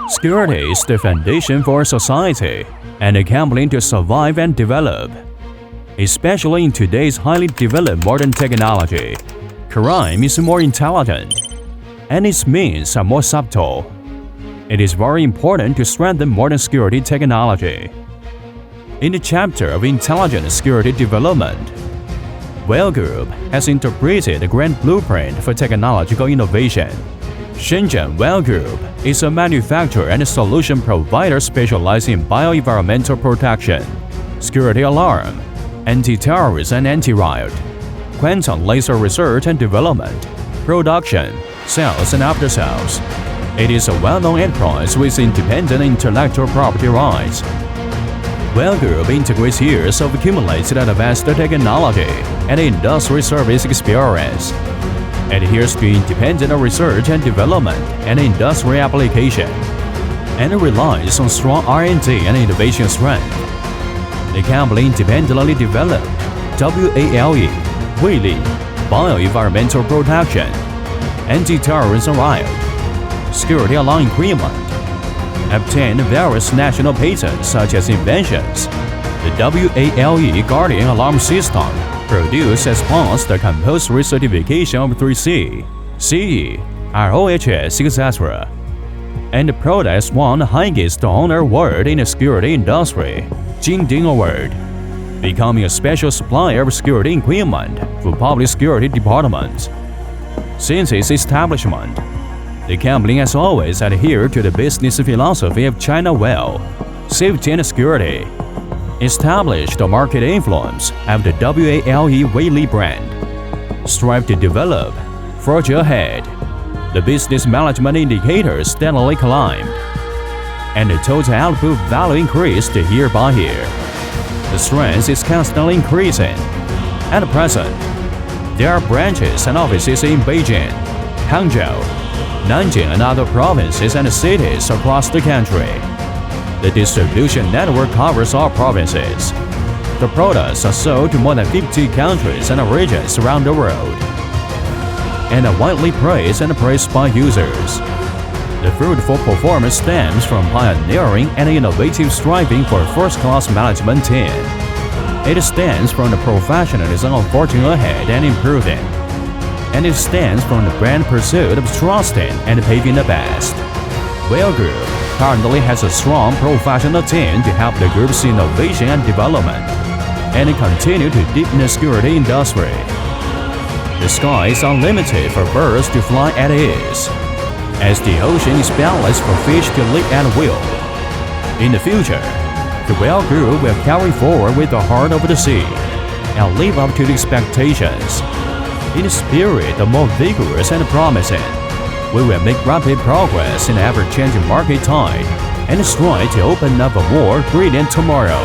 Security is the foundation for society and enabling to survive and develop. Especially in today's highly developed modern technology, crime is more intelligent, and its means are more subtle. It is very important to strengthen modern security technology. In the chapter of Intelligent Security Development, Blgd Group has interpreted the grand blueprint for technological innovation. Shenzhen Blgd Group is a manufacturer and solution provider specializing in bio-environmental protection, security alarm, anti-terrorism and anti-riot, quantum laser research and development, production, sales and after-sales. It is a well-known enterprise with independent intellectual property rights. Blgd Group integrates years of accumulated advanced technology and industry service experience, adheres to independent research and development and industry application, and relies on strong R&D and innovation strength. The company independently developed WALE, bio-environmental protection, anti-terrorism riot, security alarm equipment, obtained various national patents such as inventions. The WALE Guardian Alarm System produced as part of the compulsory certification of 3C, CE, ROHS, etc. And the products won the highest honor award in the security industry, Jingding Award, becoming a special supplier of security equipment for public security departments. Since its establishment, the company has always adhered to the business philosophy of Tianhua, safety and security, established the market influence of the WALE brand, strive to develop, forge ahead. The business management indicators steadily climbed, and the total output value increased year by year. The strength is constantly increasing. At present, there are branches and offices in Beijing, Hangzhou, Nanjing and other provinces and cities across the country. The distribution network covers all provinces. The products are sold to more than 50 countries and regions around the world, and are widely praised by users. The fruitful performance stems from pioneering and innovative striving for a first-class management team. It stems from the professionalism of forging ahead and improving, and it stems from the brand pursuit of trusting and paving the best. Blgd Group currently has a strong professional team to help the group's innovation and development, and continue to deepen the security industry. The sky is unlimited for birds to fly at ease, as the ocean is boundless for fish to live at will. In the future, the Blgd Group will carry forward with the heart of the sea and live up to the expectations. In a spirit of more vigorous and promising, we will make rapid progress in the ever-changing market tide and strive to open up a more brilliant tomorrow.